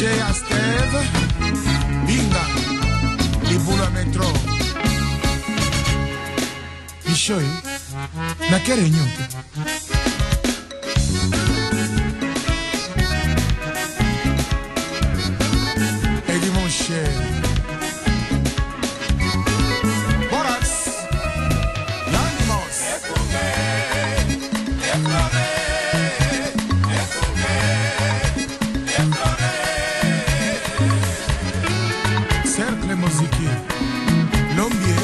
Chez Asteve, Binga, Libula Metro. Ishoi, na quelle réunion? Eddie mon cher. Borax, l'animos. Cercle musique, Lombier.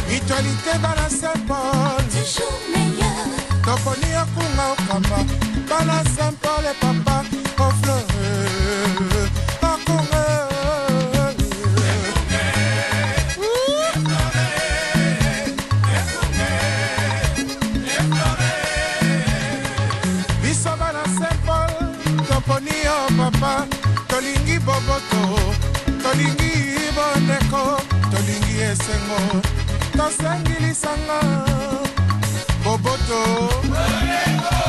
Mutualité Bala Saint-Paul, toujours meilleur. Toponi Akunga Okamba, Bala Saint-Paul et papa, au fleur, Akunga. Biso Bala Saint-Paul, Toponi o papa, Tolingi Boboto, Tolingi Boneko, Tolingi Esengo. Tosangili sanga Boboto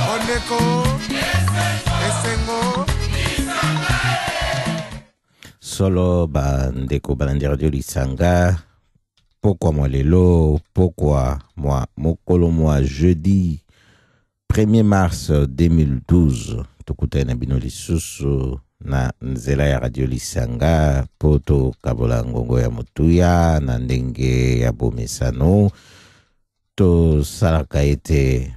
Oneko Esengo Solo bandeko balandi radio lisanga. Pourquoi moi lelo? Pourquoi moi mokolo moi jeudi 1er mars 2012 tokuta na bino lisusu na nzela ya radio lisanga poto kabola ngongo ya motuya na ndenge ya bomesano to salaka ete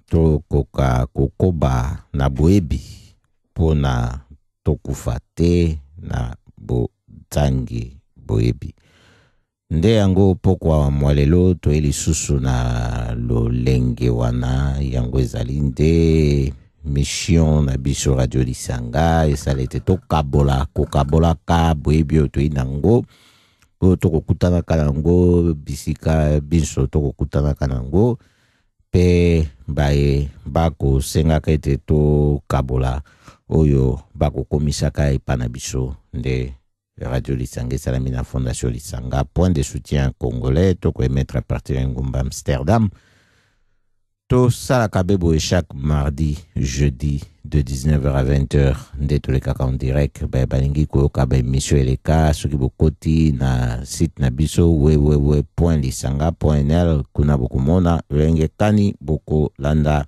to koka kokoba na boebi pona tokufa te na botangi boebi nde yango pokwa mwalelo to elisusu na lolenge wana yango ezali nde mission na biso radio lisanga esalete to kabola ka boebi to inango to kokutana kanango bisika biso to kokutana kanango pe bae bako senga kete to kabola oyo bako komisaka ipana biso nde radio lisanga salami na fondation lisanga point de soutien congolais to ko mettre à partir ngumba Amsterdam. To Salakabebo chaque mardi, jeudi de 19h à 20h nde tolekaka en direct balingi koyoka baémission eleka soki bokoti na site na biso www.lisanga.nl kuna bokomona lolenge kani bokolanda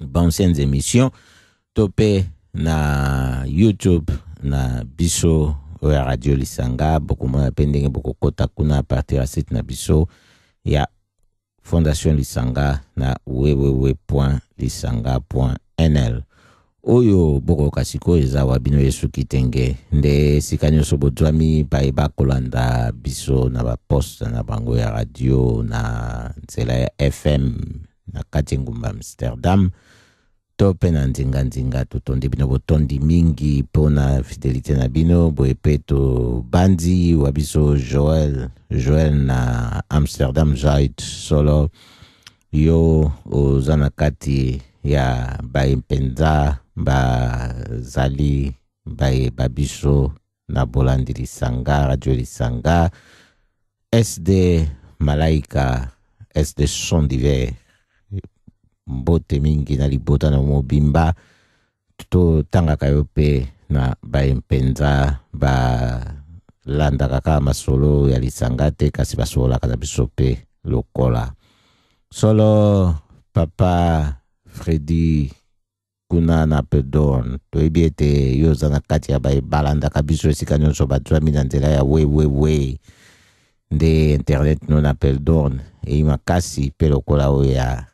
banciennes émissions to pe na YouTube na biso ya radio lisanga bokomona pe ndenge bokokota kuna a partir ya site na biso ya Fondation Lisanga na www.lisanga.nl. Oyo boko kasiko eza wabino yesu kitenge nde sikanyo sobotwami ba kolanda biso na ba poste na bango ya radio na nzela ya FM na kati ngumba Amsterdam to pe na nzinga tutondi bino botondi mingi pona fidelité na bino boepeto bandi wabiso Joel na Amsterdam Zuid solo yo ozana kati ya baimpenza bazali babiso na bolandi lisanga radio lisanga SD Malaika SD Son d'Hiver mbote mingi na libota na mobimba to tanga kayope na baimpenza landa kaka masolo ya lisanga te kasi basola kaza bisope lokola solo papa Freddy kuna na pedon to ebiete yoza na kati ya balanda kabiso esika nyonso batwa mina nzela ya we nde internet non appel don e makasi pe lokola o ya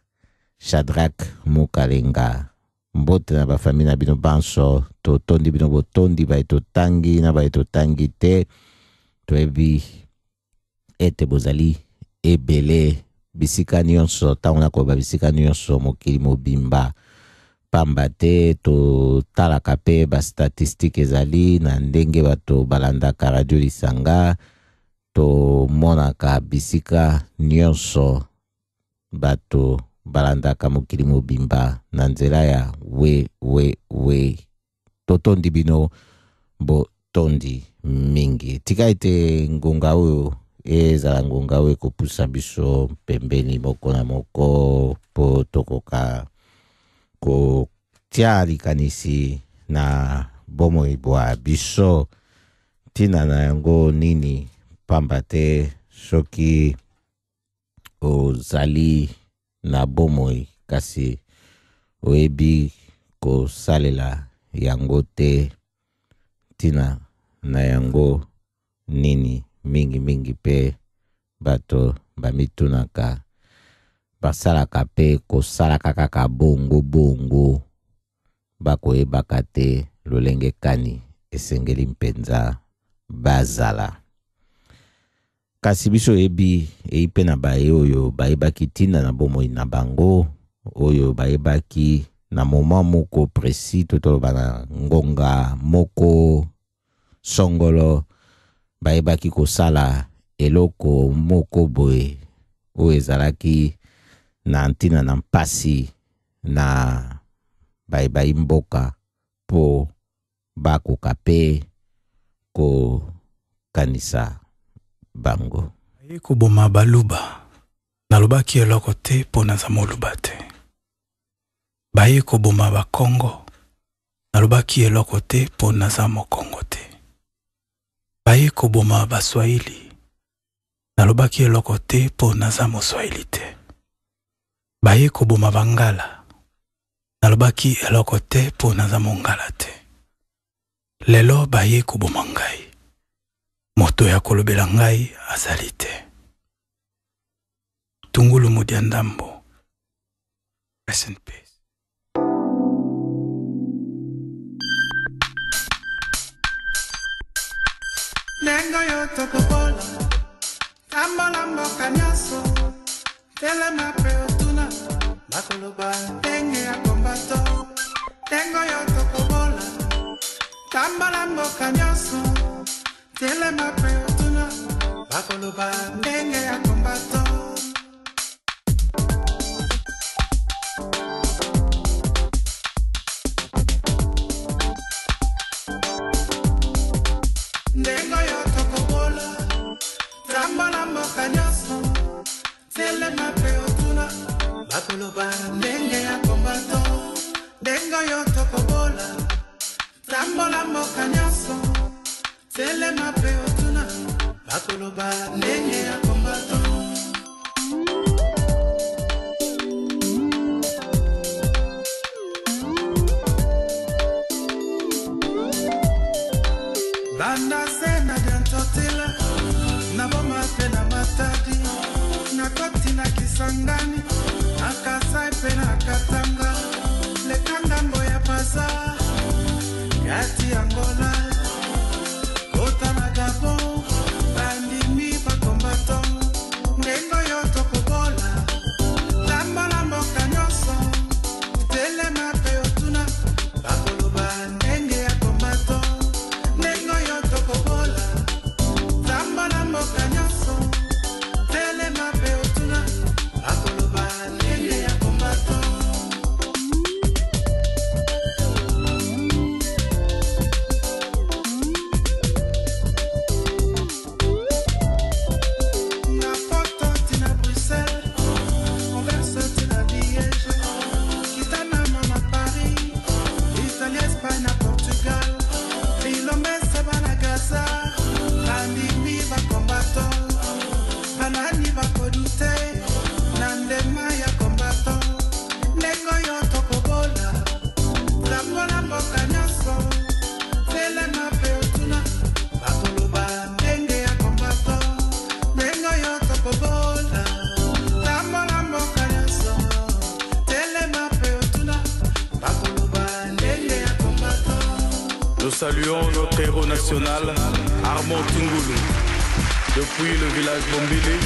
Shadrach Mukalenga mbote na bafamili na bino banso to tondi bino botondi baito tangi na baito tangi te to ebi ete bozali ebele bisika nyonso tauna ko bisika nyonso mokili mobimba pamba te to talaka pe ba statistique ezali na ndenge bato balandaka radio lisanga to monaka bisika nyonso bato balandaka mokili mobimba na nzela ya we totondi bino bo tondi mingi tika ite ngonga oyo ezala ngonga oyo ekopusa biso pembeni moko na moko po tokoka kotia likanisi na bomoi bwa biso tina na yango nini pamba te soki ozali na bomoi kasi oyebi kosalela yango te tina na yango nini mingi pe bato bamitunaka basalaka pe kosalaka kaka bongo bakoyebaka te lolenge kani esengeli mpenza bazala. Kasi biso ebi eipe na baye oyo bayebaki tina na bomoi na bango oyo bayebaki na moment moko précis totoloba na ngonga moko songolo bayebaki kosala eloko moko boye oyo ezalaki na ntina na mpasi na bayi mboka po bakoka pe kokanisa bango. Koboma baluba nalobaki eloko te po naza moluba te. Baye koboma bakongo nalobaki eloko te po naza mokongo te. Baye koboma baswahili nalobaki eloko te po naza moswahili te. Baye koboma bangala nalobaki eloko te po naza mongala te. Lelo baye koboma ngai moto ya kolobela ngai azali te. Tungulu Mudia Ndambo. Rest in peace. Nengo yo tokobola Kambola mboka nyaso Tele mape otuna Bakoloba Tenge ya kombato Nengo yo tokobola Kambola mboka nyaso Tele mape otuna Bakoloba Tenge ya kombato Nengo yo tokobola Kambola mboka nyaso Tele mape otuna Bakoloba Tenge ya kombato Nengo yo tokobola Kambola mboka nyaso Tele mape otuna Bakoloba Tenge ya kombato Banda sena diantotela Na boma pena matadi Na koti na kisangani Na kasai pena katanga Lekanga mboya pasa Yati Angola Kota na Gabon Bandi mi pa kombato Nengo yo tokobola Lamba lambo kanyoso Tele mape otuna Bakoloba Nenge ya kombato Nengo yo tokobola Lamba lambo kanyoso Tele mape otuna Bakoloba Nenge ya kombato Nous saluons notre héros national, Armand Tungulu. Depuis le village Bombili,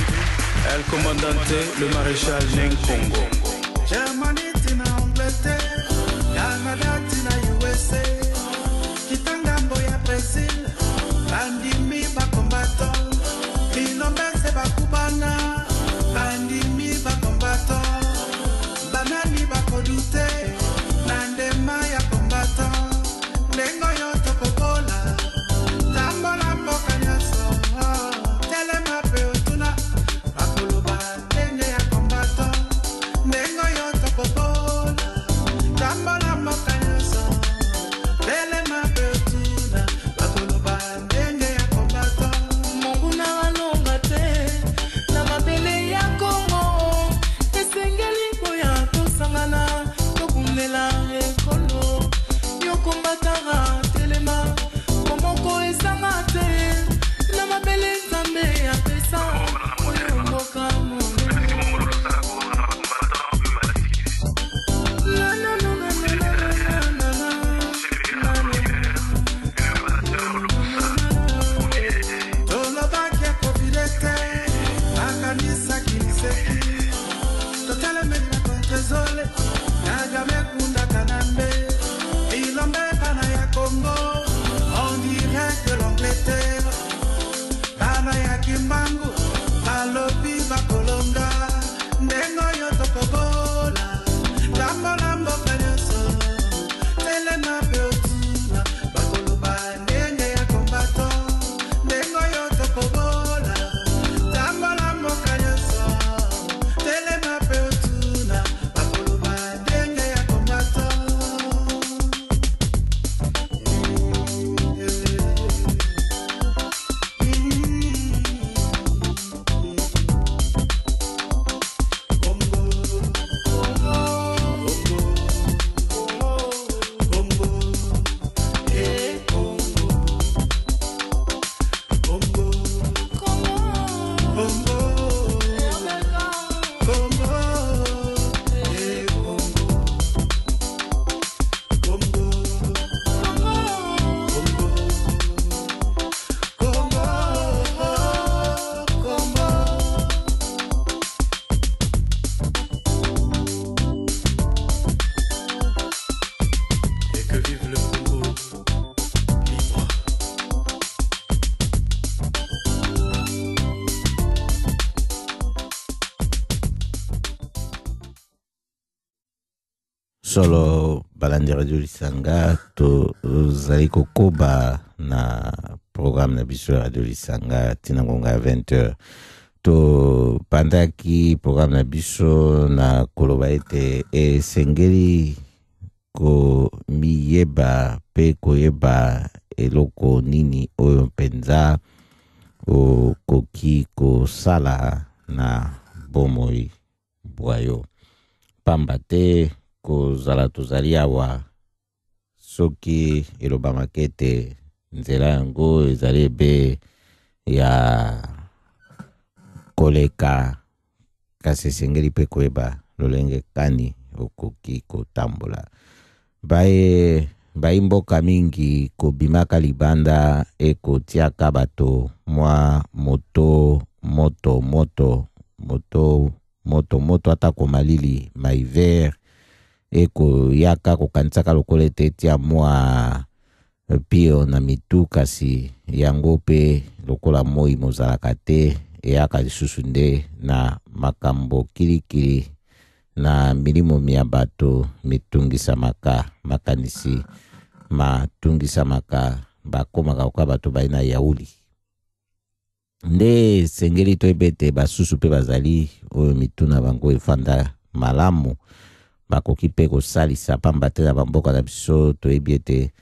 El Commandante, le maréchal Neng Congo. Germany tina Angleterre, Canada tina USA, Kitangambo ya Brazil, Bandimi ba combattant, Kilombese ba Cubana, Bandimi ba combattant, Banani ba Kodute, Nandema ya combattant, Lengo yo tokobola, Tambola mboka nyaso, Tele mape Solo balandi radio Lisanga to zali kokoba na programme na biso radio Lisanga tina ngonga 20h to pandaki programme na biso na koloba ete esengeli ko miyeba pe koyeba eloko nini oyo mpenza o koki kosala na bomoi bwayo pamba te kozala tozali awa soki elobamaka ete nzela yango ezali ebe ya koleka kasi esengeli mpe koyeba lolenge kani okoki kotambola bai mboka mingi kobimaka libanda ekotiaka bato mwa moto ata komalili maiver eko yaka kokanisaka lokola ete etia mwa pio na mitu kasi yango pe lokola moi mozalaka te eyaka lisusu nde na makambo kilikili na milimo mia bato mitungisamaka makanisi matungisamaka bakomaka koka bato bai na yauli nde sengeli toyebete basusu pe bazali oyo mituna bango efanda malamu bakoki pe kosalisa pamba te na bamboka na biso toyebi ete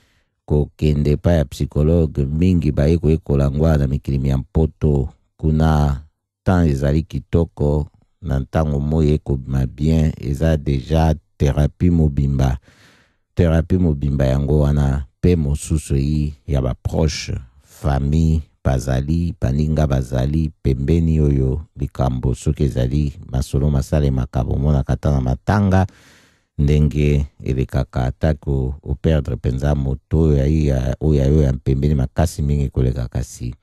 kokende pa ya psychologue mingi baye koyekola ngwa na mikili ya mpoto kuna tan ezali kitoko na ntango moi ekobima bien eza deja thérapie mobimba yango wana pe mosusu yi ya baproche famille bazali baninga bazali pembeni oyo likambo soki ezali masolo masalemaka bomonaka ata na matanga ndenge elekaka atako operdre mpenza moto oyo ya pembeni makasi mingi koleka kasi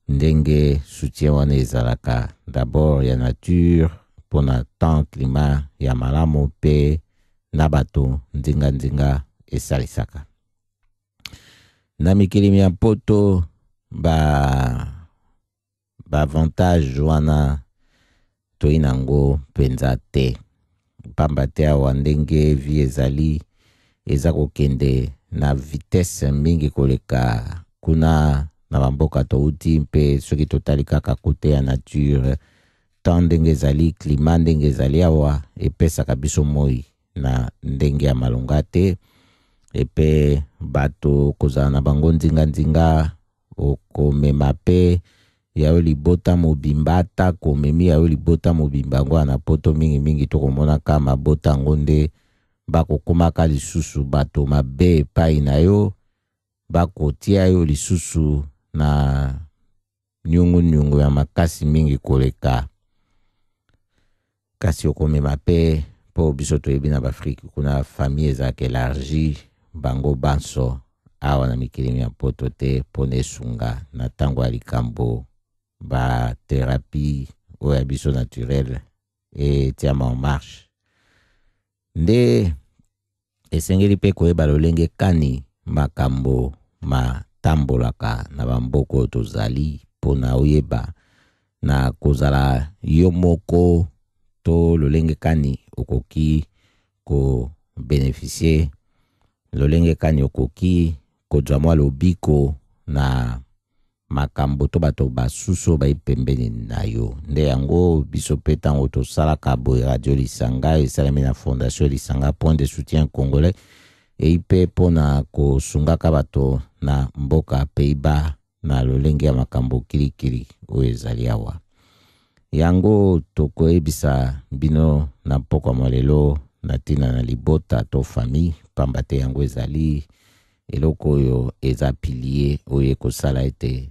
ndenge soutien wana ezalaka d'abord ya nature mpona temps climat ya malamu mpe na bato ndinga esalisaka na mikili ya poto avantage wana toyi nango mpenza te pamba te awa ndenge vi ezali eza kokende na vitesse mingi koleka kuna na bamboka touti mpe soki totali kaka kote ya nature tan ndenge ezali klima ndenge ezali awa epesaka biso moi na ndenge ya malonga te epe bato kozala na bango ndinga okomema pe yayo libota mobimba ata komemi yayo libota mobimba yango na poto mingi tokomonaka mabota yango nde bakokomaka lisusu bato mabe epai na yo bakotia yo lisusu na nyungu ya makasi mingi koleka kasi okomema pe po biso toyebi na bafriki kuna famille ezalaka elargi bango banso awa na mikili ya poto te mpona esunga na ntango ya likambo ba thérapie oyo ya biso naturel etiama en marche. Nde esengeli mpe koyeba lolenge kani makambo matambolaka na bamboka oyo tozali mpona oyeba na kozala yo moko to lolenge kani okoki ko-beneficie, lolenge kani okoki kozwa mwa lobiko na makambo to bato basusu bai pembeni na yo. Nde yango biso mpe ntango tosalaka boye radio Lisanga esalemi na fondation Lisanga Point de Soutien Congolais eipe mpona kosungaka bato na mboka Pays-Bas na lolenge ya makambo kilikili oyo ezali awa. Yango tokoyebisa bino na pokwa molelo na tina na libota to famille, pamba te yango ezali eloko oyo eza pilier oyo ekosala ete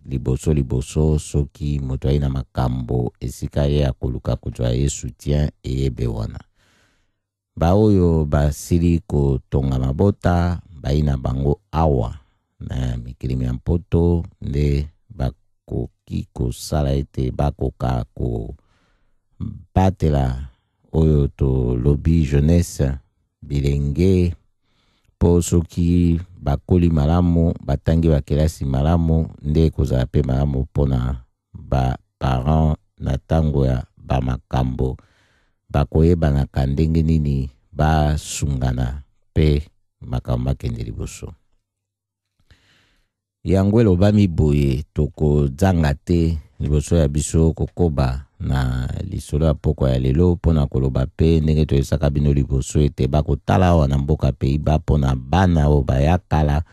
liboso soki moto ayi na makambo esika ye akoluka kozwa ye soutien eyebe wana. Ba oyo basili kotonga mabota bayi na bango awa na mikili ya mpoto nde bakoki kosala ete bakoka ko batela oyo to lobby jeunesse bilenge po soki bakoli malamu batangi bakelasi malamu nde kozala pe malamu mpona ba parents na tango ya ba makambo bakoyebanaka ndenge nini basungana pe makambo makende liboso. Yango elobami boye tokozanga te liboso ya biso kokoba na lisolo ya pokwa ya lelo mpona koloba pe ndenge toyesaka bino liboso ete bakotala awa na mboka Pays-Bas mpona bana oyo bayakala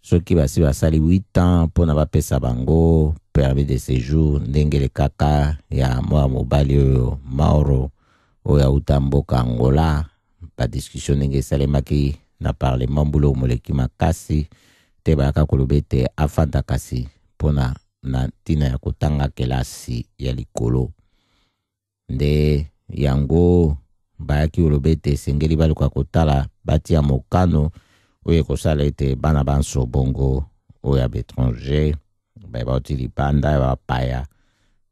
soki basi basali 8 ans mpona bapesa bango permis de séjour ndenge kaka ya mwa mobali oyo Mauro oyo auta mboka Angola. Badiscussion ndenge esalemaki na parlement mbulo moleki makasi te bayaka koloba ete afanda kasi mpona na ntina ya kotanga kelasi ya likolo. Nde yango bayaki koloba ete esengeli baluka kotala batia mokano oyo ekosala ete bana banso bongo oyo ya betranger bauti lipanda ya bapaya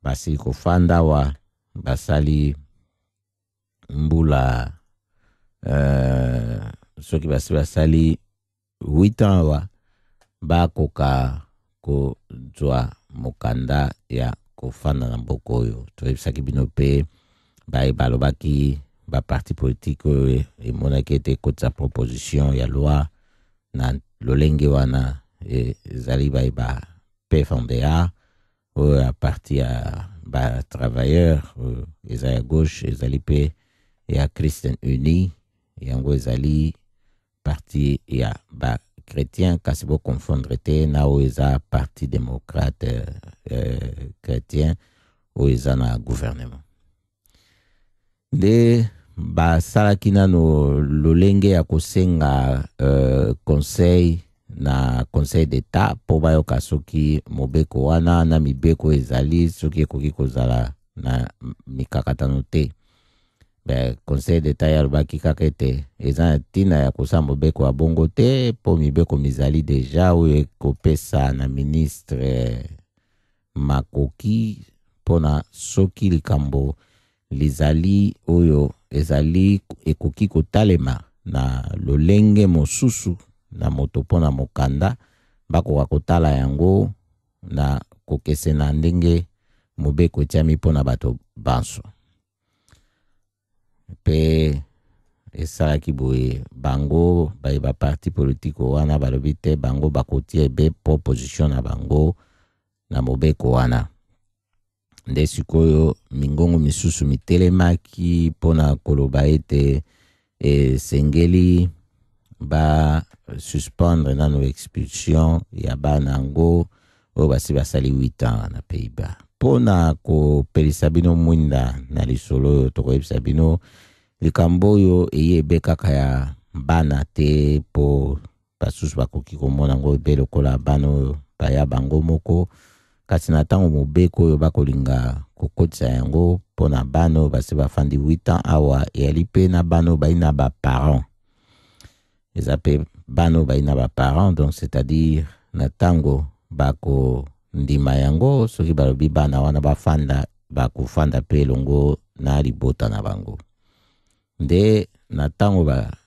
basili kofanda wa basali mbula soki basali 8 ans wa bakoka kozwa mokanda ya kofanda na mboka oyo. Toyebisaki bino mpe balobaki baparti politike oyo emonaki ete kotisa proposition ya loi na lolenge wana ezali ba PFNDA oyo ya parti ya ba travailleur ezali ya gauche ezali pe ya Christian Uni yango ezali parti ya ba chrétien kasi bo confondre te na oyo eza parti démocrate chrétien oyo eza na gouvernement. Nde basalaki nano lolenge ya kosenga conseil na conseil d'etat po bayoka soki mobeko wana na mibeko ezali soki ekoki kozala na mikakatano te. Conseil d'etat yalobaki kaka ete eza na ntina ya kosala mobeko ya bongo te po mibeko mizali deja oyo ekopesa na ministre makoki mpona soki likambo lizali oyo ezali ekoki kotalema na lolenge mosusu na moto mpona mokanda bakoka kotala yango na kokese na ndenge mobeko etiami mpona bato banso. Pe esalaki boye bango ba parti politike wana balobi te bango bakotia ebe proposition na bango na mobeko wana. Nde sikoyo mingongo misusu mitelemaki mpona koloba ete esengeli ba suspendre nano expulsion ya bana yango oyo basi basali 8 ans na Pays-Bas. Mpona kopelisa bino mwinda na lisolo oyo tokoyebisa bino likambo oyo eyebe kaka ya bana te po basusu bakoki komona yango ebe lokola bana oyo baya bango moko kasi na ntango mobeko oyo bakolinga kokotisa yango mpona bana oyo basi bafandi 8 ans awa eyali mpe na bana oyo bayi na baparent eza mpe bana oyo bayi na baparent donc c'est-à-dire na ntango bakondima yango soki balobi bana wana bafanda bakufanda pe elongo na libota na bango. Nde na ntango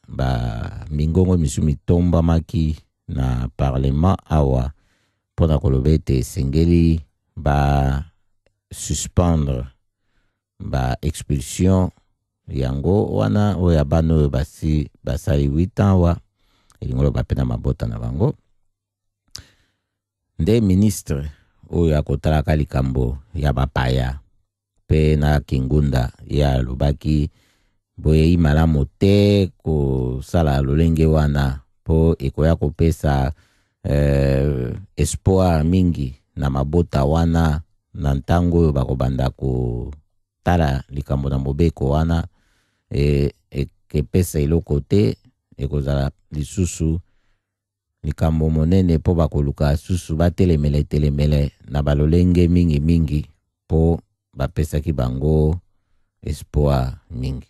ba mingongo misu mitombamaki na parlement awa mpona koloba ete esengeli ba suspendre ba expulsion yango wana oyo ya bana oyo basali 8 ans wa elingo loba pe na mabota na bango. Nde ministre oyo akotalaka likambo ya bapaya pe na kingunda ya lobaki boye malamu te kosala lolenge wana po ekoya kopesa espoir mingi na mabota wana na ntango oyo bakobanda kotala likambo na mobeko wana ekepesa eloko te, ekozala lisusu likambo monene po bakoluka susu batelemele na balolenge mingi po bapesaki bango espoir mingi.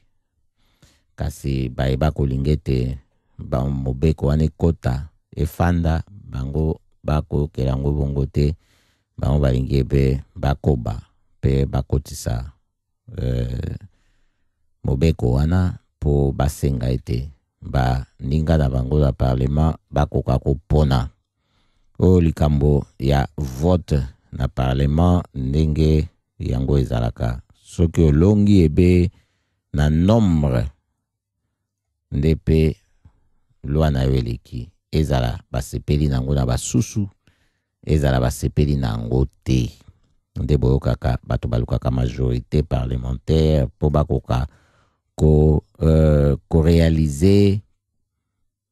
Kasi bayeba kolinga ete mobeko wana ekota efanda bango bakokela yango bongo te, bango balingi ebe bakoba pe bakotisa mobeko wana po basenga ete baninga na bango ya parlement bakoka kopona oyo likambo ya vote na parlement ndenge yango ezalaka. Soki olongi ebe na nombre nde pe lwa na yo eleki, ezala basepeli nango na basusu, ezala basepeli nango te. Nde boyokaka bato balukaka majorité parlementaire po bakoka ko réaliser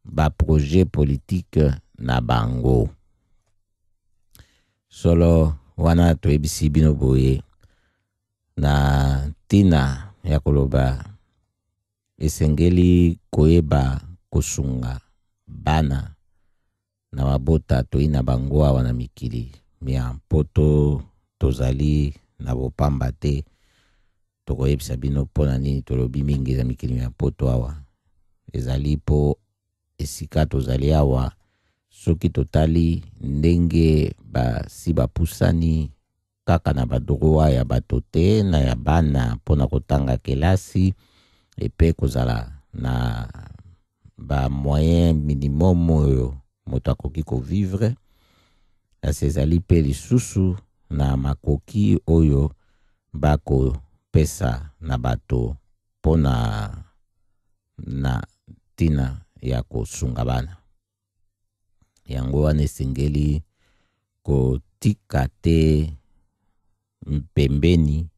ba projet politique na bango. Solo wana toyebisi bino boye na tina ya koloba esengeli koyeba kosunga bana na mabota toyina bango awa na mikili mia mpoto tozali na bopamba te. Tokoyebisa bino mpona nini tolobi mingi za mikili mia mpoto awa ezali po esika tozali awa soki totali ndenge basi bapusani kaka na badroit ya bato te na ya bana mpona kotanga kelasi epe kozala na ba moyen minimum oyo moto akoki kovivre. Asi ezali pe lisusu na makoki oyo bako pesa na bato pona na tina ya kosunga bana. Yango wana esengeli kotika te mpembeni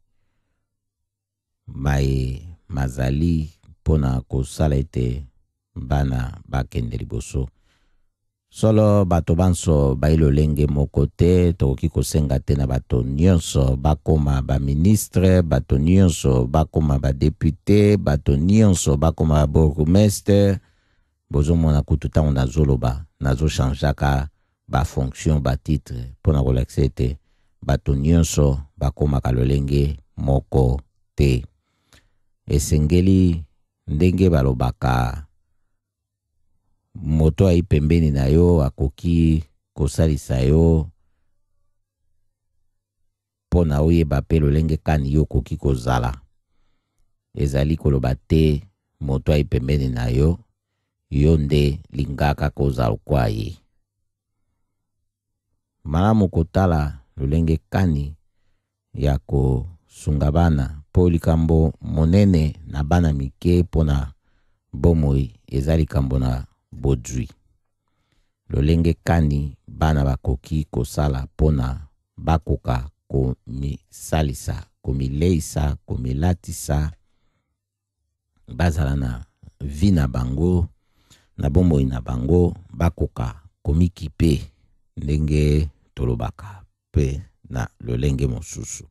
mazali pona kosala ete bana bakende liboso. Solo bato banso bailolenge moko te, tokoki kosenga te na bato nyonso bakoma ba ministre, bato nyonso bakoma ba député, bato nyonso bakoma ba bourgmestre. Bozo mona kutu tango nazoloba nazo changeaka ba fonction ba titre pona kolakse te bato nyonso bakoma kalolenge moko te. Esengeli ndenge balobaka moto ai pembeni na yo akoki kosalisa yo pona oyeba pe lolenge kani yo koki kozala. Ezali koloba te moto ai pembeni na yo yo nde lingaka kozala kwa ye. Malamu kotala lolenge kani ya kosunga bana po likambo monene na bana mike pona bomoi ezali likambo na bodwi. Lolenge kani bana bakoki kosala pona bakoka komisalisa, komileisa, komilatisa bazala na vi na bango na bomoi na bango bakoka komikipe ndenge tolobaka pe na lolenge mosusu.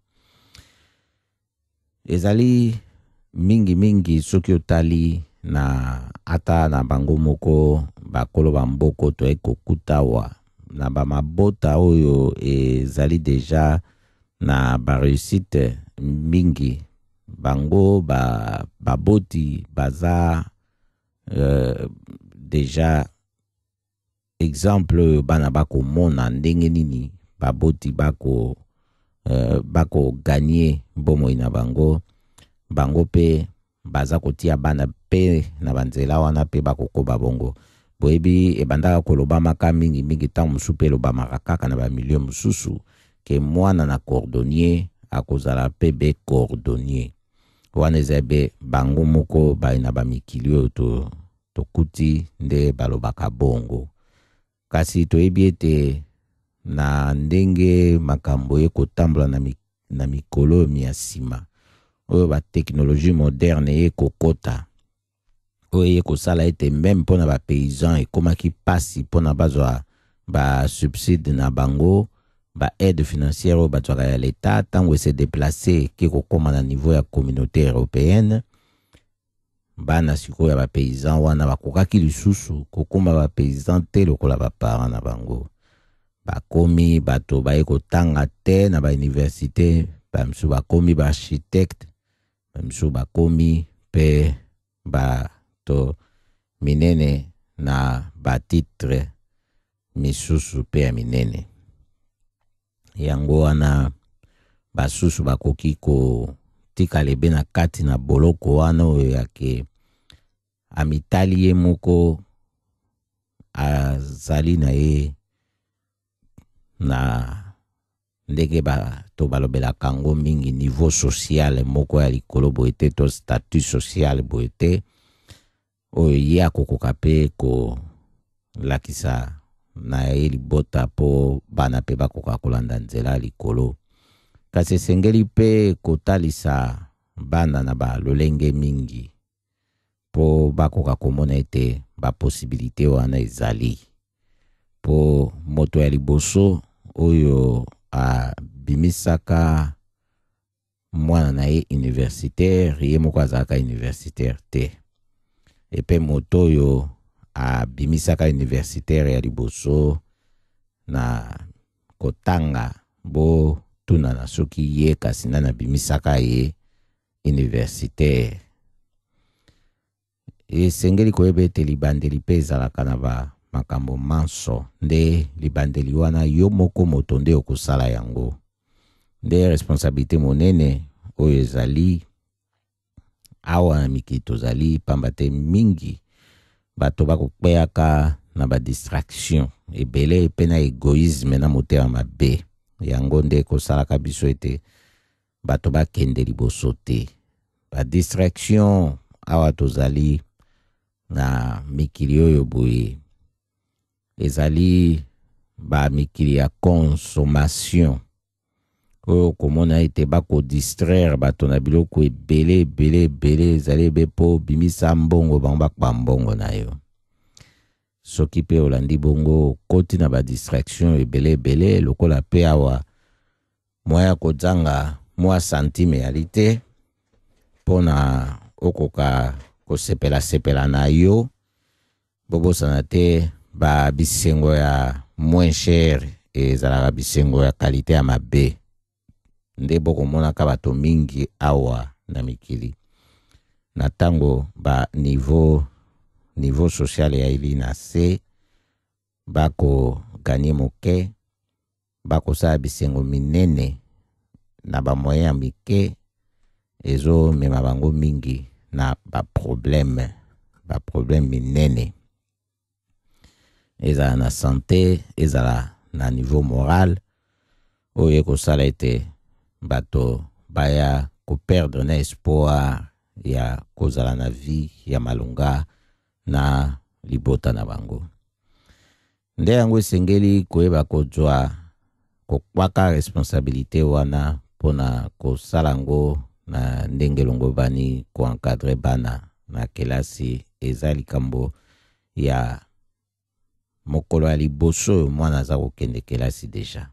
Ezali mingi soki otali na ata na bango moko bakolo bamboko to ekokutawa na bamabota oyo ezali deja na ba réussite mingi. Bango baboti baza deja exemple bana bako mona ndenge nini baboti bako bako gagner bomoi na bango pe baza kotia bana pe na banzela wana pe bakokoba bongo boyebi ebandaka koloba maka mingi ntango mosusu pe elobamaka kaka na bamilio mosusu ke mwana na cordonnier akozala pe be cordonnier wana eza ebe bango moko bali na bamikili oyo tokuti nde balobaka bongo kasi toyebi ete na ndenge makambo ekotambola na mikolo ya nsima oyo bateknologie moderne ekokota oyo ekosala ete meme mpona bapaysan ekomaki mpasi mpona bazwa basubside na bango baaide financière oyo bazwaka ya leta ntango ese deplace ekekokoma na niveau ya communauté européenne bana sikoyo ya bapaysan wana bakokaki lisusu kokoma bapaysan te lokola baparent na bango bakomi bato baye kotanga te na bauniversité bamisu bakomi baarchitecte bamisu bakomi pe bato minene na batitre misusu pe ya minene yango wana basusu bakoki kotikala ebe na kati na boloko wana oyo yake amitali ye moko azali na ye na ndenge bato balobelaka yango mingi niveau social moko ya likolo boye te to statut social boye te oyo ye akokoka mpe kolakisa na ye libota mpo bana mpe bakoka kolanda nzela likolo kasi esengeli mpe kotalisa bana na balolenge mingi mpo bakoka komona ete baposibilité wana ezali mpo moto ya liboso oyo abimisaka mwana na ye universitaire ye moko azalaka universitaire te epe moto oyo abimisaka universitaire ya liboso na kotanga bo tuna na soki ye kasi nani abimisaka ye universitaire esengeli koyeba ete libandeli mpe ezalaka na makambo manso nde libandeli wana yo moko moto nde okosala yango nde responsabilité monene oyo ezali awa na mikili tozali pamba te mingi bato bakokpeaka na badistraction ebele epe na egoïsme na motema mabe yango nde kosalaka biso ete bato bakende liboso te badistraction awa tozali na mikili oyo boye ezali mikili ya consommation oyo komona ete bakodistraire bato na biloko ebele ezali ebe mpo bimisa mbongo bango bakpa mbongo na yo soki mpe olandi bongo koti na badistraction ebele lokola mpe awa moya kozanga mwa santime yali te mpona okoka kosepela na yo bobosana te bisengo ya moins cher ezalaka bisengo ya kalite ya mabe nde bokomonaka bato mingi awa na mikili na tango niveau social ya ili na se bako ganye moke bakosala bisengo minene na bamoyen ya mike ezo mema bango mingi na baproblème minene ezala na santé ezala na niveau moral oyo ekosala ete bato baya koperdre na espoir ya kozala na vie ya malonga na libota na bango nde yango esengeli koyeba kozwa kokwaka responsabilité wana mpona kosala ngo na ndenge longo bani koencadre bana na kelasi eza likambo ya mokolo ya liboso mwana aza kokende kelasi deja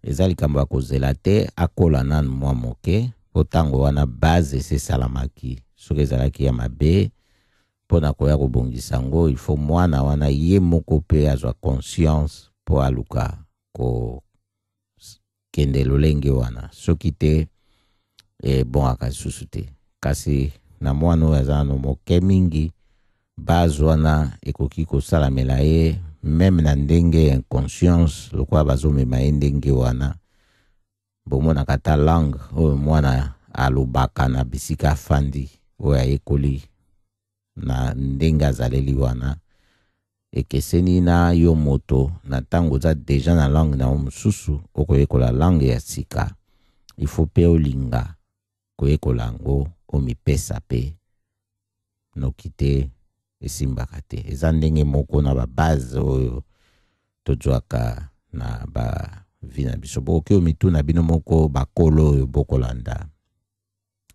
eza likambo ya kozela te akola nanu mwa moke po ntango wana base esesalamaki soki ezalaki ya mabe mpona koya kobongisa ngo ilfo mwana wana ye moko mpe azwa conscience po aluka kokende lolenge wana soki te ebongaka lisusu te kasi na mwana oyo aza nano moke mingi base wana ekoki kosalamela ye meme na ndenge ya inconscience lokola bazomema ye ndenge wana bomona kata langue oyo mwana alobaka na bisika fandi oyo ayekoli na ndenge azaleli wana ekeseni na yo moto na ntango oza deja na langue na mosusu okoyekola langue ya sika ifo mpe olinga koyekola yango omipesa mpe noki te esimbaka te. Eza ndenge moko na babase oyo tozwaka na bavi na biso. Bokoki omituna bino moko bakolo oyo bokolanda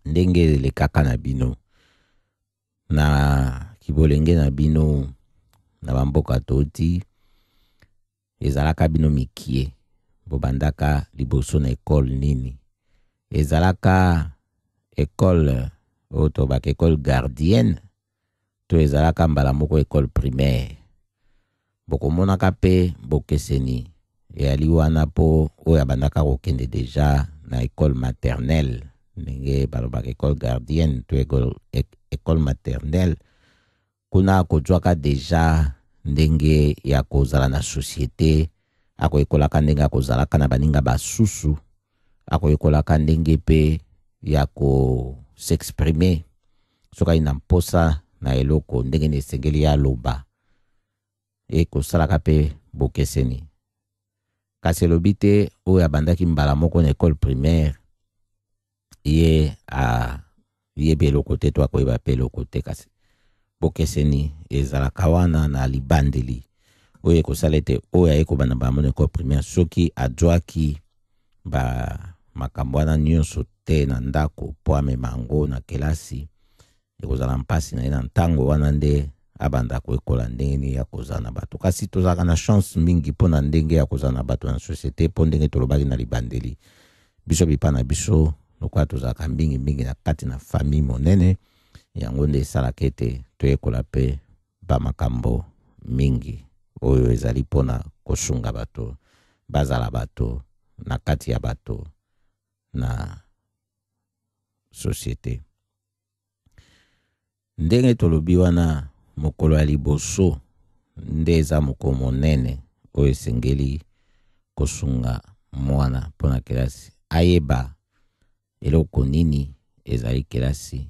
ndenge elekaka na bino na kibolenge na bino na bamboka toti ezalaka bino mikie bobandaka liboso na ekole nini ezalaka ekole oyo tobaka ekole gardienne to ezalaka mbala moko ekole primaire bokomonaka mpe bokeseni eyali wana po oyo abandaka kokende deja na ekole maternelle ndenge balobaka ekole gardienne to ekole maternelle kuna kozwaka deja ndenge ya kozala na société akoyekolaka ndenge ya kozalaka na baninga basusu akoyekolaka ndenge pe ya s'exprimer soki na mposa na eloko ndenge nesengeli ya loba ekosalaka pe bokeseni. Kasi elobi te oyo abandaki mbala moko na ekole primaire ye be eloko te to akoyeba pe eloko te. Kasi bokeseni ezalaka wana na libandeli oyo ekosala ete oyo ayekobanda mbala moko na ekole primaire soki adwaki makambo wana nyonso te na ndako po amema yango na kelasi ekozala mpasi na ye na ntango wana nde abanda koyekola ndenge ya kozala na bato. Kasi tozalaka na chance mingi mpo na ndenge ya kozala na bato na société mpo ndenge tolobaki na libandeli biso bipa na biso lokola tozalaka mingi na kati na famille monene yango nde esalaka ete toyekola mpe bamakambo mingi oyo ezali mpona kosunga bato bazala bato na kati ya bato na société. Ndenge tolobi wana mokolo ya liboso nde eza mokolo monene oyo esengeli kosunga mwana mpona kelasi ayeba eloko nini ezali kelasi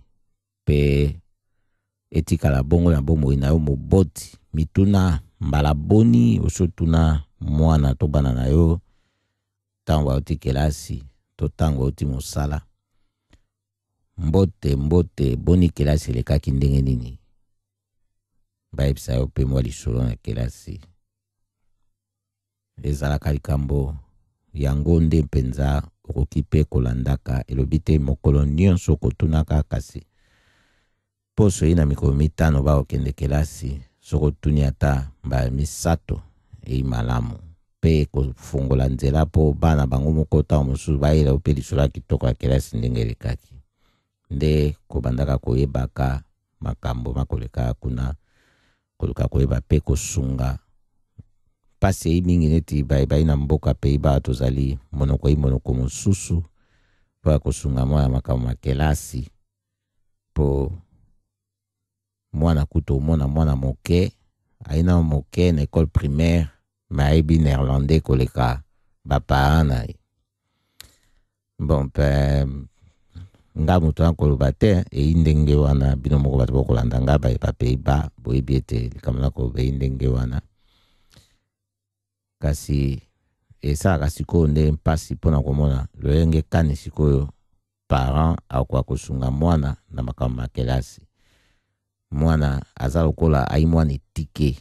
pe etikala bongo na bomoi na yo moboti mituna mbala boni osotuna mwana to bana na yo ntango bauti kelasi to ntango bauti mosala mbote boni kelasi elekaki ndenge nini bayebisa yo mpe mwa lisolo na kelasi ezalaka likambo yango nde mpenza okoki mpe kolandaka elobi te mokolo nyonso kotunaka kasi poso ye na mikolo 5 bakokende kelasi soko tuni ata mbala 3 eyi malamu mpe kofungola nzela po bana bango moko ntango mosusu bayela mpe lisolo ya kitoko ya kelasi ndenge elekaki nde kobandaka koyebaka makambo makoleka kuna koluka koyeba mpe kosunga pasi eyi mingi neti bayi na mboka pe iba tozali monoko mosusu po ya kosunga mwana makambo ya kelasi po mwana kuto mwana moke aina moke na ekole primaire ma ayebi néerlandais koleka bapara na ye. Bon pe nga moto akoloba te eyi ndenge wana bino moko bato bokolanda nga bayeba pe iba boyebi ete likambo na koloba eyi ndenge wana kasi esalaka sikoyo nde mpasi mpona komona lolenge kani sikoyo parent akoka kosunga mwana na makambo ya kelasi mwana aza lokola ayi mwana etike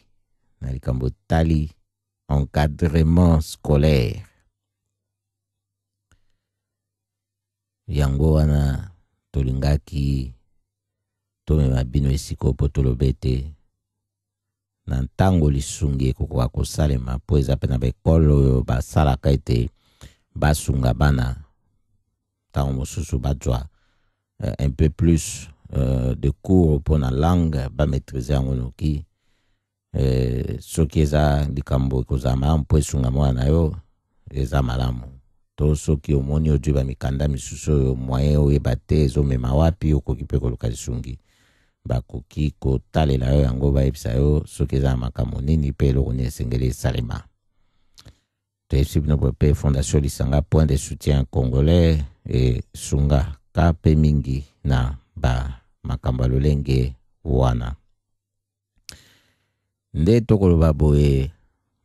na likambo tali encadrement scolaire yango wana tolingaki tomema bino esiko po toloba ete na ntango lisungi ekokoka kosalema po eza mpe na baekole oyo basalaka ete basunga bana ntango mosusu bazwa un peu plus de cours mpona langue bamaîtrise yango noki soki eza likambo ekozala malamu mpo esunga mwana na yo eza malamu to soki omoni ozwi bamikanda misusu oyo moyen oyeba te ezomema wapi okoki mpe koluka lisungi bakoki kotalela yo yango bayebisa yo soki eza na makambo nini mpe eloko nini esengeli esalema. P Fondation Lisanga point de soutien congolais et Sunga Kape mingi na ba makamba lolenge wana. Nde tokoloba boye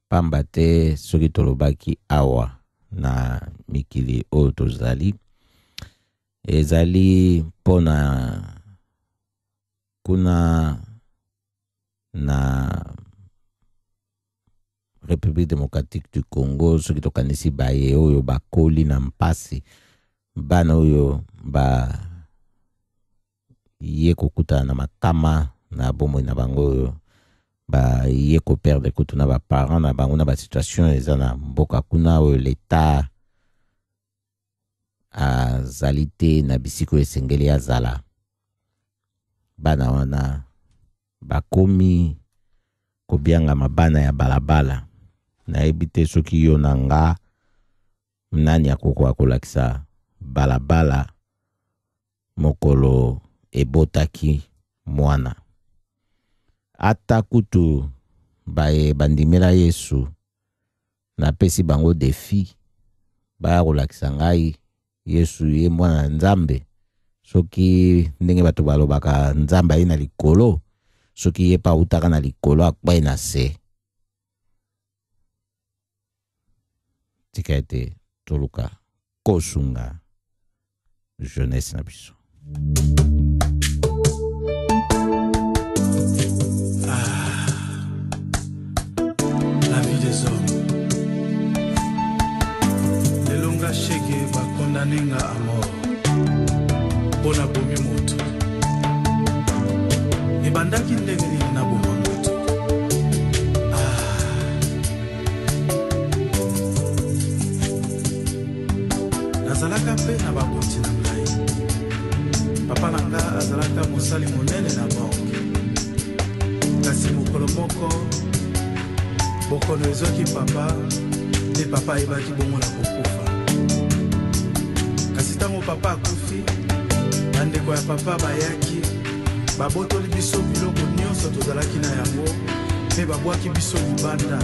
pamba te soki tolobaki awa na mikili oyo tozali ezali pona kuna na République démocratique du Congo soki tokanisi baye oyo bakoli na mpasi bana oyo ba ye kokuta na makama na bomoi na bango oyo ba ye ko perdre kutu na ba parents na bango na ba situation eza na mboka kuna oyo l'État azali na bisiko esengeli azala bana wana bakomi kobianga mabana ya balabala na ebite soki yo nanga nani akoko akolakisa balabala mokolo ebotaki mwana ata kutu baye bandimela Yesu na pesi bango defi baya kolakisa ngai Yesu ye mwana Nzambe soki ndenge bato balobaka Nzambe ayi na likolo soki ye pa utaka na likolo akwaye na se tika ete toluka kosunga jeunesse na biso. La vie des hommes. Les longas chege va condamner à mort. Bona bomi moto. Et bandaki ndenge ni na bomi moto. Nazalaka pe na baboti na ngai. Papa nanga azalaka mosali monene na banque. Kasi mokolo moko bokono ezoki papa te papa ebaki bongo na kokufa. Kasi tango papa akufi bandeko ya papa bayaki babotoli biso biloko nyonso tozalaki na yango mpe babwaki biso libanda.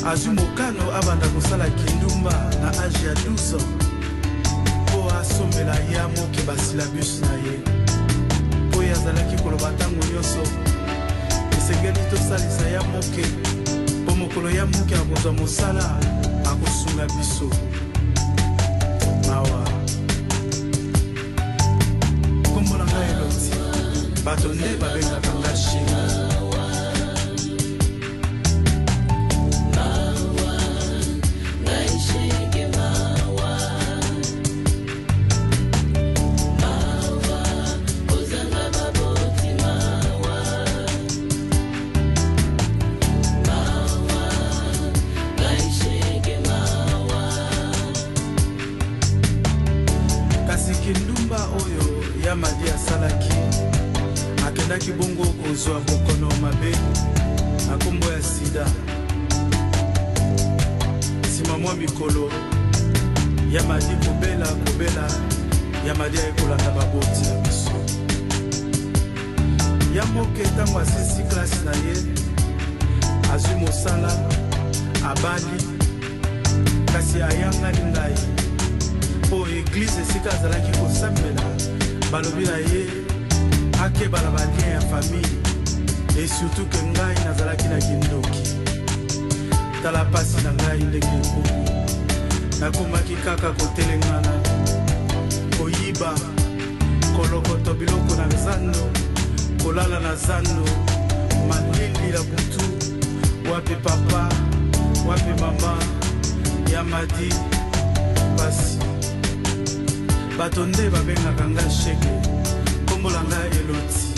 Azumokano abanda kusala kindumba na âge ya 12 ans po asomela ya moke basilabus na ye po yazalaki koloba ntango nyonso esengeli tosalisa ya moke po mokolo ya moke akozwa mosala akosunga biso awa kombo na ngai Eloti bato nde babengaka nga Shinga. Yamadi asalaki akendaki bongo kozwa bokono mabe na kombo ya sida sima mwa mikolo Yamadi kobela Yamadi ayekolanda baboti na biso ya moke ntango asisi klase na ye azwi mosala abali kasi ayangani ngai po eglize esika azalaki kosambela balobi na ye akebala balien ya famille et surtout que ngai nazalaki na kindoki tala pasi na ngai ndenge ekomi nakomaki kaka kotelengana koyiba kolokoto biloko na zando kolala na zando malili la butu wapi papa wapi mama yamadi basi bato nde babengaka nga shege kombola nga eloti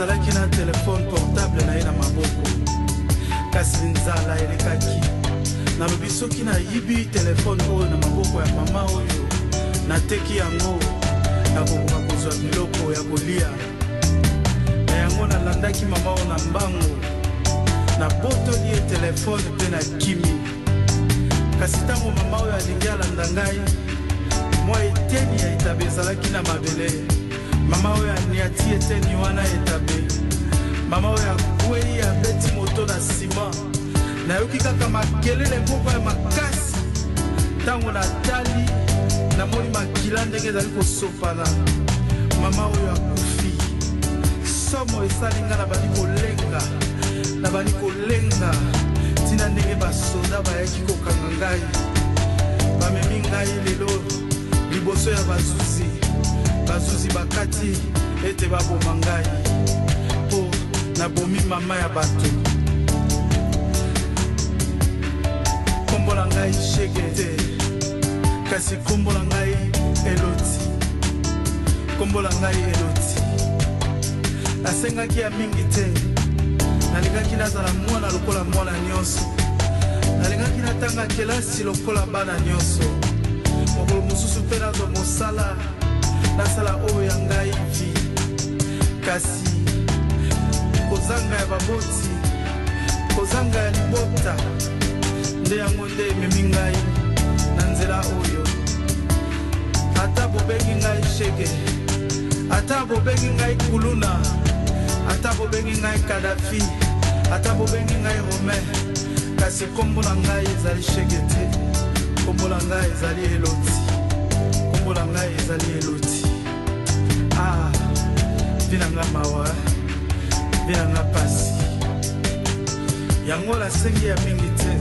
azalaki na telefone portable na ye na maboko kasi nzala elekaki nalobi soki nayibi telefone oyo na maboko ya mama oyo nateki yango nakokoka kozwa biloko ya kolia na yango nalandaki mama oyo na mbango nabotoli ye telefone mpe na kimi kasi ntango mama oyo alingi alanda ngai mwa eteni ya etabe ezalaki na mabele mama oyo aniati eteni wana etabe mama oyo akwei abeti moto na nsima nayoki kaka makelele moko ya makasi ntango natali namoni makila ndenge ezali kosopana mama oyo akufi somo esali nga nabandi kolenga ntina ndenge basoda bayaki kokanga ngai bamemi ngai lelo liboso ya bazuzi bakati ete baboma ngai mpo nabomi mama ya bato kombola ngai shege te kasi kombola ngai eloti nasengaki ya mingi te nalingaki nazala mwana lokola mwana nyonso nalingaki natanga kelasi lokola bana nyonso mokolo mosusu mpe nazwa mosala nasala oyo ya ngai vi kasi kozanga ya baboti kozanga ya libota nde yango nde ememi ngai na nzela oyo ata bobengi ngai shege ata bobengi ngai kuluna ata bobengi ngai kadafi ata bobengi ngai romain kasi kombo na ngai ezali shege te kombo na ngai ezali eloti kombola ngai ezali eloti vinanga mawa vinanga pasi yango nasengi ya mingi te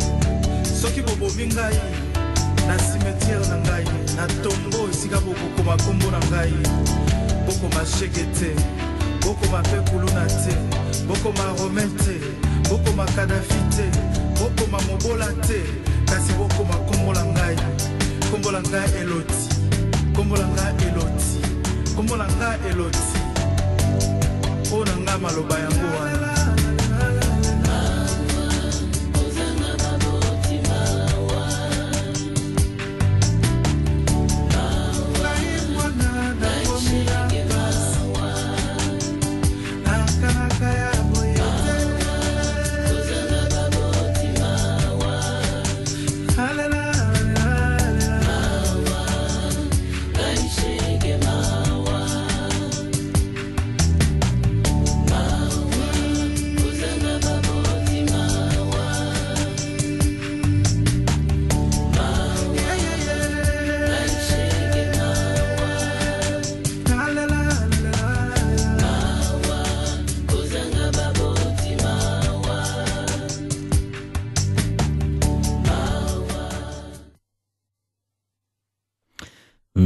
soki bobomi ngai na cimetière na ngai na tombo esika bokokoma kombo na ngai bokoma shege te bokoma mpe kuluna te bokoma romain te bokoma kadafi te bokoma mobola te kasi bokoma kombola ngai eloti kombola ngai eloti oyo na ngai maloba yango wana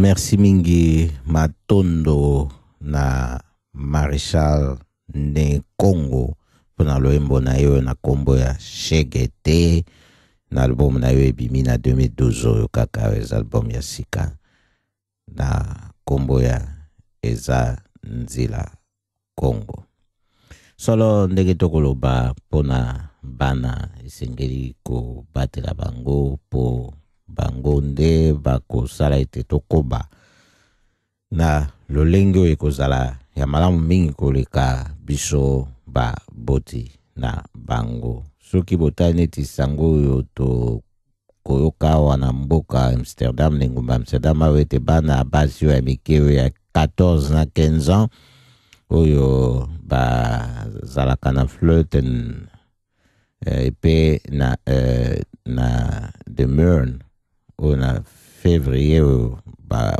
Merci mingi Matondo na Maréchal ne Congo pona loembo na yo na kombo ya Shege te na album na yo ebimi na 2012 oyo kaka album ya sika na kombo ya Eza Nzila Congo. solo ndenge tokoloba pona bana esengeli kobatela bango po bango nde bakosala ete tokoba na lolenge oyo ekozala ya malamu mingi koleka biso baboti na bango. Soki botali neti sango oyo tokoyoka awa na mboka Amsterdam, na ngumba Amsterdam awa ete bana basi oyo ya mike oyo ya 14 na 15 ans oyo bazalaka na flirte epe na Demeurne oyo na février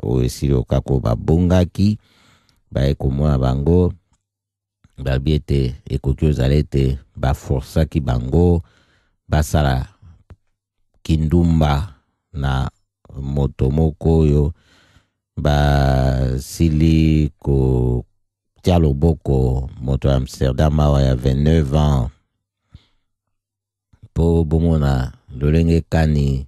oyo esili okako babongaki baekomona bango babi ete ekoki ozala ete baforsaki bango basala kindumba na moto moko oyo basili kotia loboko moto ya Amsterdam awa ya 29 ans po bomona lolenge kani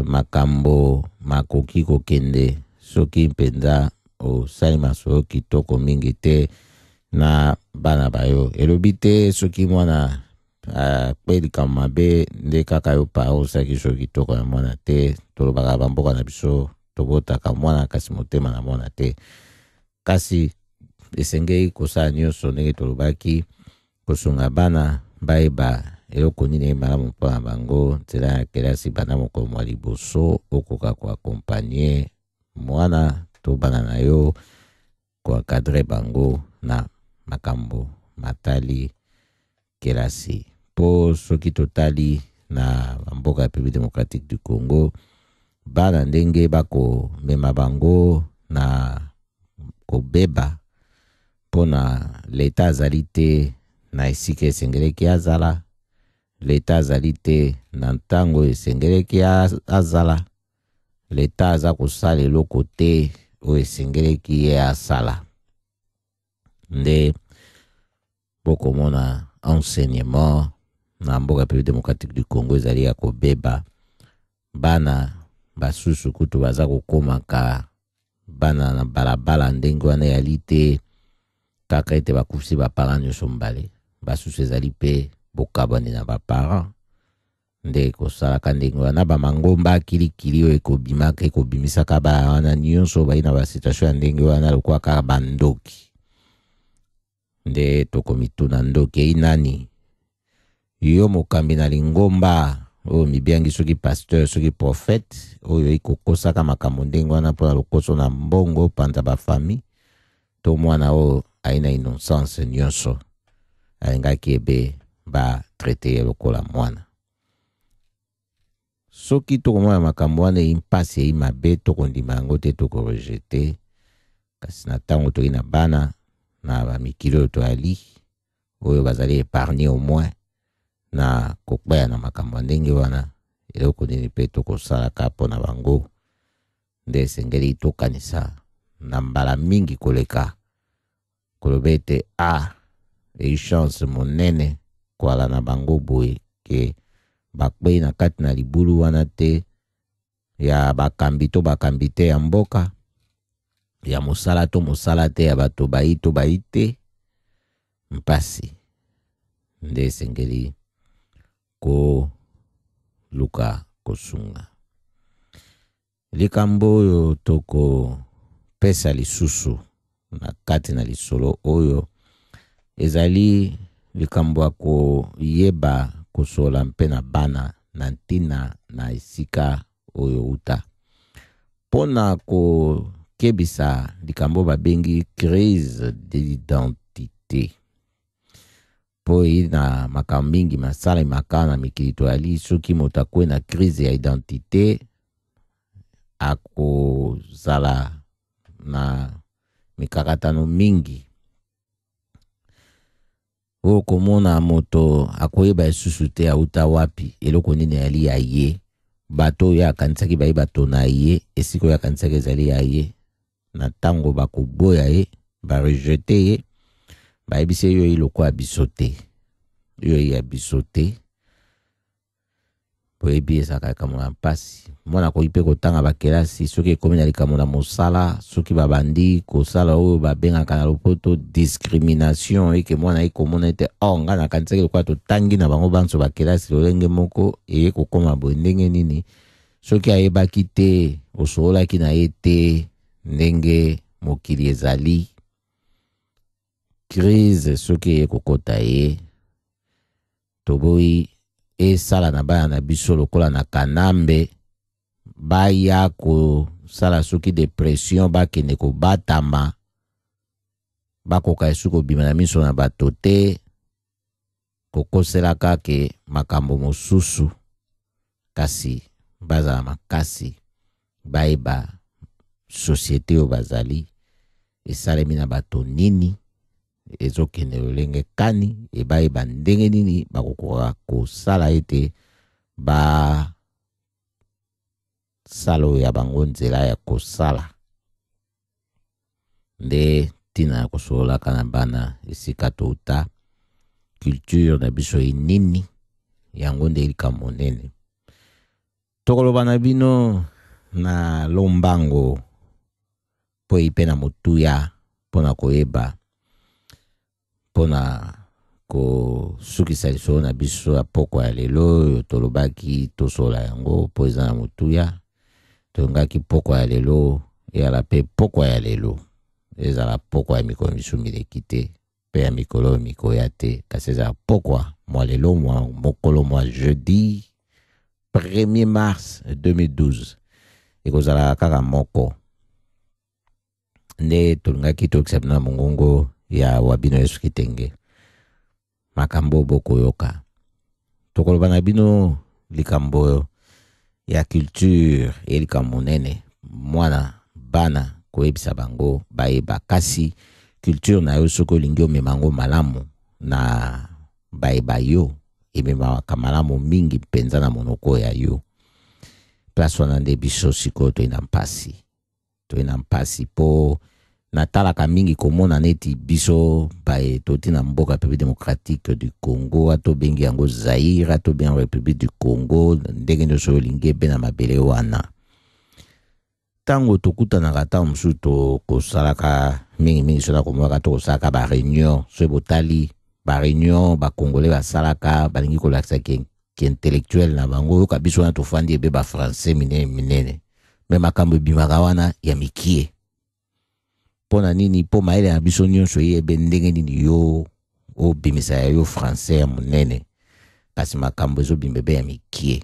makambo makoki kokende soki mpenza osali masolo kitoko mingi te na bana bayo. Elobi te soki mwana pe likambo mabe nde kaka yo pa osaki soki kitoko ya mwana te. Tolobaka bamboka na biso tobotaka mwana kasi motema na mwana te. Kasi esengeli kosala nyonso ndenge tolobaki kosunga bana bayeba eloko nini malamu mpona bango nzela ya kelasi bana mokolo mwa liboso okoka koakompanye mwana to bana na yo koakadre bango na makambo matali kelasi. Po soki totali na mboka ya République démocratique du Congo bana ndenge bako mema bango na kobeba pona leta azali te na esika esengeleki azala, leta azali te na ntango esengeleki azala, leta aza kosala eloko te oyo esengeleki ye asala. Nde bokomona enseignement na mboka ya République démocratique du Congo ezali ya kobeba bana basusu kutu baza kokomaka bana na balabala ndenge wana yali te kaka ete bakufi bapara nyonso mbale. Basusu ezali pe bokabani na bapara nde kosalaka ndenge wana bamangomba kilikili oyo ekobimaka ekobimisaka bana wana nyonso bai na basituation ya ndenge wana lokola kaka bandoki. Nde tokomituna ndoki ei nani yo mokambi na lingomba oyo mibiangi soki pasteur soki prophète oyo ekokosaka makambo ndenge wana mpona lokoso na mbongo panza bafami to mwana oyo aina innocence nyonso alingaki ebe batraite ye lokola mwana. Soki tokomona makambo wana impasi ei mabe tokondima yango te tokorejete kasi na ntango toki na bana na bamikili oyo toali oyo bazali épargné au moins na kokbaya na makambo ndenge wana eloko nini pe tokosalaka mpona bango nde esengeli tokanisa na mbala mingi koleka koloba ete chance monene koala na bango boye ke bakbei na kati na libulu wana te ya bakambi to bakambi te ya mboka ya mosala to mosala te ya bato bayi to bayi te mpasi nde esengeli ko luka kosunga. Likambo oyo toko pesa lisusu na kati na lisolo oyo ezali likambo ako yeba kosola mpe na bana na ntina na esika oyo uta pona ko kebisa likambo babengi crise d'identité. Po ina makambo mingi masala makana na mikili toali soki moto akwe na crise ya identité akozala na mikakatano mingi. Komona moto akoyeba esusu te auta wapi eloko nini yali ya ye bato ya kanisaki bayi bato na ye esiko ya kanisaki ezali ya ye na tango bakoboya ye barejete ye bayebise yo iloko ya biso te yo ya biso te poyebi ezaka kamona mpasi mwana koyipe kotanga bakelasi soki ekomi na likambo na mosala soki babandi kosala oyo babengaka na lopoto discrimination eke mwana ekomona ete nga nakanisaki lokola totangi na bango banso bakelasi lolenge moko eye kokoma boye ndenge nini soki ayebaki te osoolaki na ye te ndenge mokili ezali crise soki eye kokota ye toboyi esala na bana na biso lokola na kanambe baya kosala soki depression bakende kobatama bakoka esu kobima na miso na bato te kokoselaka ke makambo mosusu kasi bazala makasi bayeba société oyo bazali esalemi na bato nini ezokende lolenge kani ebayeba ndenge nini bakokoka kosala ete ba salo ya bango nzela ya kosala nde tina ya kosololaka na bana esika touta culture na biso nini yango nde likambo monene tokoloba na bino na lombango po ipe na motuya pona koyeba pona kosukisa lisolo na biso ya pokwa ya lelo tolobaki tosola yango po eza na motuya tongaki pokwa ya lelo eyala pe pokwa ya lelo ezala pokwa ya mikolo misu mileki te pe ya mikolo mikoya te kasi ezala pokwa mwa lelo mokolo mwa jeudi 1er mars 2012 ekozala kaka moko nde tolingaki tokisa bino na mongongo ya wabino Yesu Kitenge makambo bokoyoka tokoloba na bino likambo ya culture e likambo nene mwana bana koyebisa bango bayeba kasi culture na yo soko lingio memango malamu na bayeba yo ememaka malamu mingi mpenza na monoko ya yo place wana nde biso siko toina mpasi po natalaka mingi komona neti biso bae toti na mboka République démocratique du Congo ato bengi yango Zaire ato bengi République du Congo ndenge nyonso olingi be na mabele wana tango tokutanaka ta mosusu tokosalaka mingi sona komwaka tokosalaka ba réunion so botali ba réunion ba congolais basalaka balingi kolakisa ki intellectuel na bango yoka biso wana tofandi ebe ba français minene me makambo bimaka wana ya mikie pona nini po maele ya biso nyonso yebe ndenge nini yo obimisa ya yo français ya monene kasi makambo ezo bimbebe ya mikie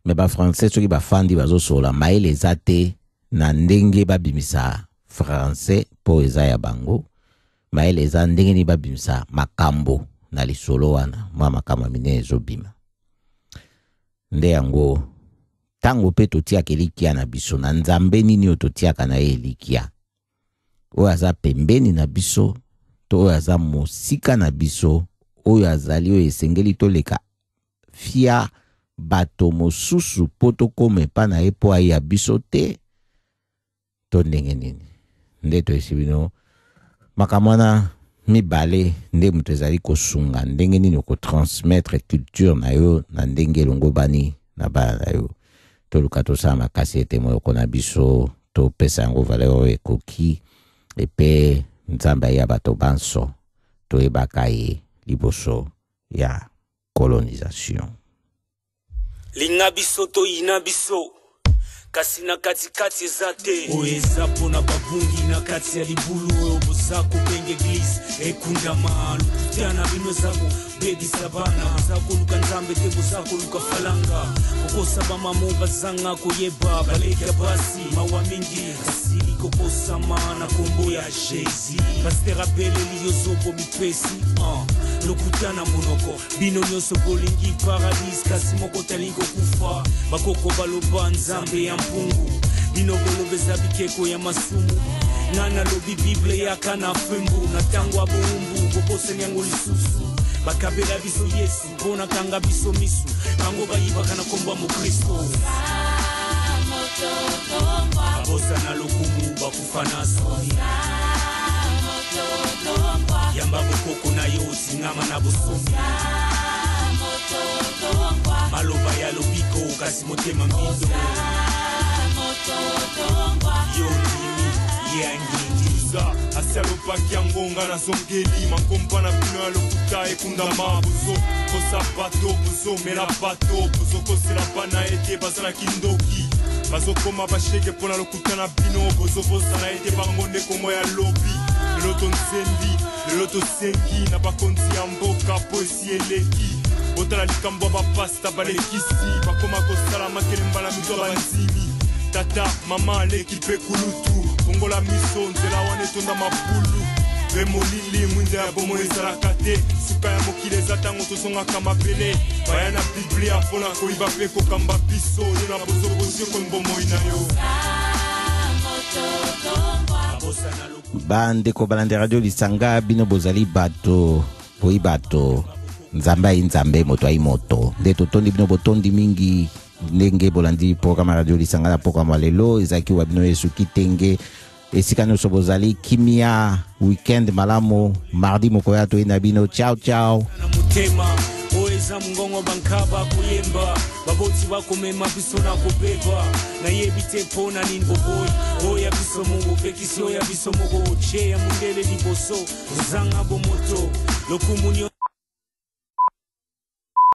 me ba français soki bafandi bazosola maele eza te na ndenge babimisa français po eza ya bango maele eza ndenge ni babimisa makambo na lisolo wana mwa makambo minene ezobima nde yango tango pe totiaka elikia na biso na nzambe nini oyo totiaka na ye elikia oyo aza pembeni na biso to oyo aza mosika na biso oyo azali oyo esengeli toleka fia bato mosusu po tokoma epa na ye po aye ya biso te to ndenge nini nde toyesi bino makambo wana mibale nde moto ezali kosunga ndenge nini okotransmettre culture na yo na ndenge elongo bani na bana na yo toluka tosala makasi ete moloko na biso topesa yango valeur oyo ekoki epe nzambe ya bato banso toyebaka ye liboso ya colonisation linga biso toyina biso kasi na katikati eza te oyo eza mpona babungi na kati ya libulu oyo boza kobenga eglise ekundama lokuta na bino eza kobebisa bana boza koluka nzambe te boza koluka falanga kokosa bamamo bazanga koyeba baleki ya basi mawa mingi asili kokosama na kombo ya jésus pastera beleli yozobo mipesi lokuta na monoko bino nyonso bolingi paradis kasi moko talingi kokufa bakoko baloba nzambe ya mpungu bino bolobeza bikeko ya masumu nana lobi bible yaka na fembu na tango aboumbu boboseni yango lisusu bakabela biso yesu mpona kanga biso misu bango bayibaka na kombo ya mokristo babosa na lokumu bakufa na soni yamba bokoko na yo zingama na bosomi maloba ya lobiko kasi motema mbindo yo ndimi yangindisa asialopaki ya ngonga na zongeli makompa na bino ya lokuta ekunda mabuzo kosapato buzo mela pato buzo kosela pana ete bazalaki ndoki bazokoma bashege mpona lokuta na bino bozobosana ete bango nde kongo ya lobi lelo tonsendi lelo tosengi na bakonzi ya mboka po esi eleki botala likambo ya bapasta balekisi bakoma kosala makelemba na mito ya banzimi tata mama aleki mpe kulutu kongola miso nzela wana etonda mabulu mpe molili mwinda ya bomo ezalaka te suka ya mokili eza ntango tozongaka mabele baya na biblia mpona koyiba mpe kokamba biso yo na bozobozio kombomoi na yo bandeko balande radio lisanga bino bozali bato boyi bato nzambe ayi nzambe moto ayi moto nde totondi bino botondi mingi ndenge bolandi programa radio lisanga na programa lelo ezaki wa bino Yesu kitenge esika nyonso bozali kimia weekend malamu mardi moko ya toyenda bino ciao ciao oeza mungongo bankaba kuyemba baboti bakomema biso na kobeba nayebi te mpona nini boboyi oya biso mungu pekisi oya biso moko ocheya mundele liboso ozanga bomoto lokumunyo